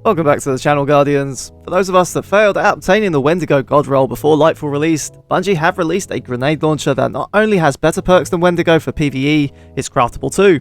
Welcome back to the channel, Guardians. For those of us that failed at obtaining the Wendigo God Roll before Lightfall released, Bungie have released a grenade launcher that not only has better perks than Wendigo for PvE, it's craftable too.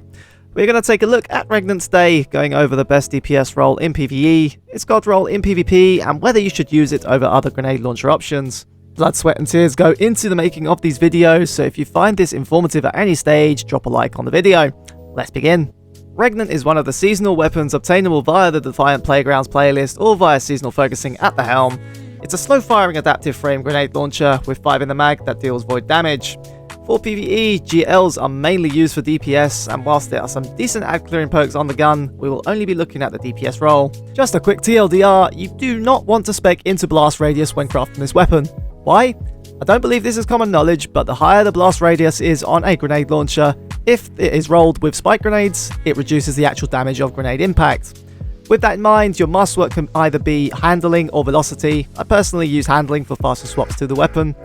We're going to take a look at Regnant today, going over the best DPS roll in PvE, its God Roll in PvP, and whether you should use it over other grenade launcher options. Blood, sweat and tears go into the making of these videos, so if you find this informative at any stage, drop a like on the video. Let's begin. Regnant is one of the seasonal weapons obtainable via the Defiant Playgrounds playlist or via seasonal focusing at the helm. It's a slow-firing adaptive frame grenade launcher with 5 in the mag that deals void damage. For PvE, GLs are mainly used for DPS, and whilst there are some decent ad clearing perks on the gun, we will only be looking at the DPS roll. Just a quick TLDR, you do not want to spec into blast radius when crafting this weapon. Why? I don't believe this is common knowledge, but the higher the blast radius is on a grenade launcher, if it is rolled with spike grenades, it reduces the actual damage of grenade impact. With that in mind, your must work can either be handling or velocity. I personally use handling for faster swaps to the weapon.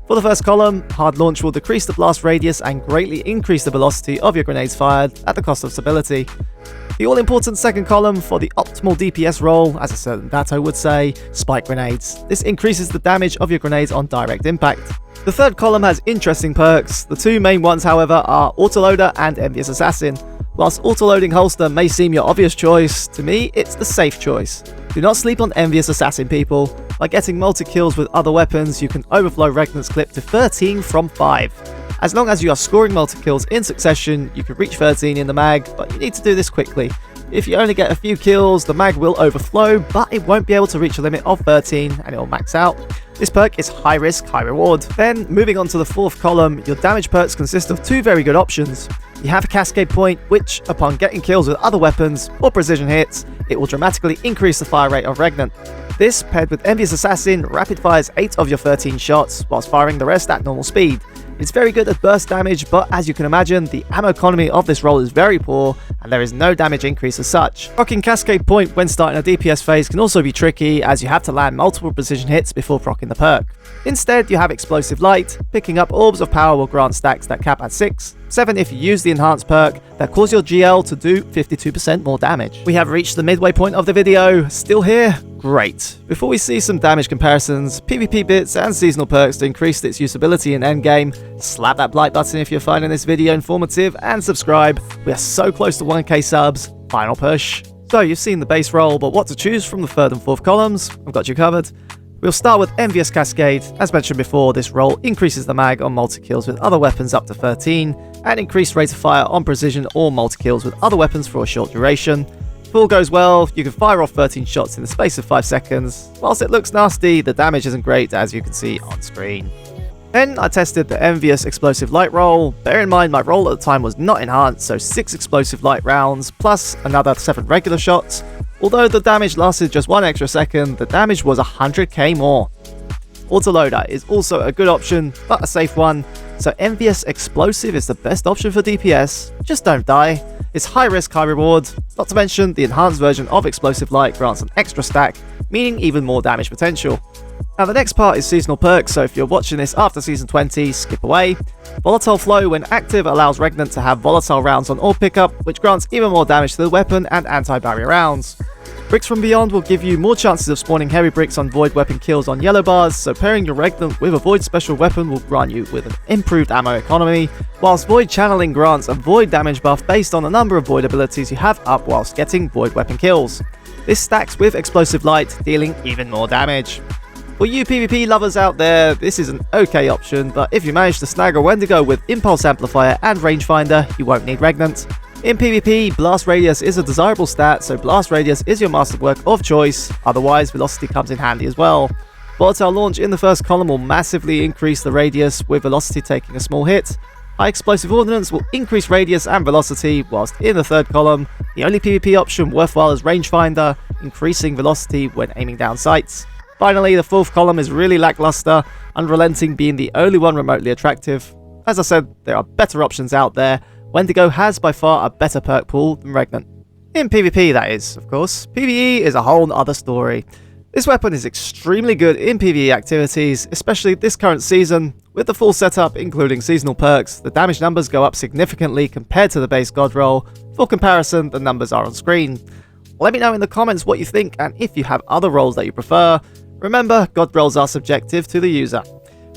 For the first column, hard launch will decrease the blast radius and greatly increase the velocity of your grenades fired at the cost of stability. The all-important second column for the optimal DPS roll, as a certain Dato would say, spike grenades. This increases the damage of your grenades on direct impact. The third column has interesting perks. The two main ones, however, are Autoloader and Envious Assassin. Whilst Autoloading Holster may seem your obvious choice, to me it's the safe choice. Do not sleep on Envious Assassin, people. By getting multi-kills with other weapons, you can overflow Regnant's clip to 13 from 5. As long as you are scoring multi-kills in succession, you can reach 13 in the mag, but you need to do this quickly. If you only get a few kills, the mag will overflow, but it won't be able to reach a limit of 13 and it will max out. This perk is high risk, high reward. Then, moving on to the fourth column, your damage perks consist of two very good options. You have a Cascade Point, which, upon getting kills with other weapons or precision hits, it will dramatically increase the fire rate of Regnant. This, paired with Envious Assassin, rapid fires 8 of your 13 shots, whilst firing the rest at normal speed. It's very good at burst damage, but as you can imagine, the ammo economy of this roll is very poor, and there is no damage increase as such. Rocking Cascade Point when starting a DPS phase can also be tricky, as you have to land multiple precision hits before proccing the perk. Instead, you have Explosive Light. Picking up Orbs of Power will grant stacks that cap at 6, 7 if you use the enhanced perk that cause your GL to do 52% more damage. We have reached the midway point of the video. Still here? Great. Before we see some damage comparisons, PvP bits and seasonal perks to increase its usability in endgame, slap that like button if you're finding this video informative and subscribe. We are so close to 1k subs. Final push. So you've seen the base roll, but what to choose from the third and fourth columns? I've got you covered. We'll start with Envious Cascade. As mentioned before, this roll increases the mag on multi-kills with other weapons up to 13, and increased rate of fire on precision or multi-kills with other weapons for a short duration. If all goes well, you can fire off 13 shots in the space of 5 seconds. Whilst it looks nasty, the damage isn't great, as you can see on screen. Then I tested the Envious Explosive Light roll. Bear in mind my roll at the time was not enhanced, so 6 Explosive Light rounds, plus another 7 regular shots. Although the damage lasted just 1 extra second, the damage was 100k more. Autoloader is also a good option, but a safe one, so Envious Explosive is the best option for DPS. Just don't die. It's high risk, high reward. Not to mention, the enhanced version of Explosive Light grants an extra stack, meaning even more damage potential. Now the next part is seasonal perks, so if you're watching this after season 20, skip away. Volatile Flow, when active, allows Regnant to have volatile rounds on all pickup, which grants even more damage to the weapon and anti-barrier rounds. Bricks from Beyond will give you more chances of spawning heavy bricks on void weapon kills on yellow bars, so pairing your Regnant with a void special weapon will grant you with an improved ammo economy, whilst void channeling grants a void damage buff based on the number of void abilities you have up whilst getting void weapon kills. This stacks with Explosive Light, dealing even more damage. For you PvP lovers out there, this is an okay option, but if you manage to snag a Wendigo with Impulse Amplifier and Rangefinder, you won't need Regnant. In PvP, Blast Radius is a desirable stat, so Blast Radius is your masterwork of choice, otherwise Velocity comes in handy as well. Volatile Launch in the first column will massively increase the radius, with Velocity taking a small hit. High Explosive Ordnance will increase radius and velocity, whilst in the third column, the only PvP option worthwhile is Rangefinder, increasing velocity when aiming down sights. Finally, the fourth column is really lackluster, Unrelenting being the only one remotely attractive. As I said, there are better options out there. Wendigo has by far a better perk pool than Regnant. In PvP, that is, of course. PvE is a whole other story. This weapon is extremely good in PvE activities, especially this current season. With the full setup, including seasonal perks, the damage numbers go up significantly compared to the base God Roll. For comparison, the numbers are on screen. Let me know in the comments what you think and if you have other rolls that you prefer. Remember, God rolls are subjective to the user.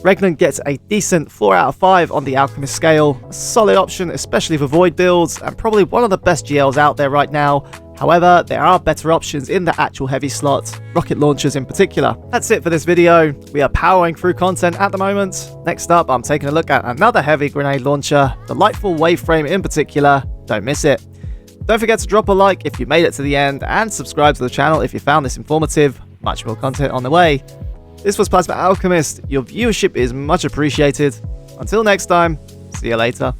Regnant gets a decent 4 out of 5 on the Alchemist scale, a solid option especially for void builds, and probably one of the best GLs out there right now. However, there are better options in the actual heavy slot, rocket launchers in particular. That's it for this video. We are powering through content at the moment. Next up, I'm taking a look at another heavy grenade launcher, the Lightfall Waveframe in particular. Don't miss it. Don't forget to drop a like if you made it to the end, and subscribe to the channel if you found this informative. Much more content on the way. This was Plasma Alchemist. Your viewership is much appreciated. Until next time, see you later.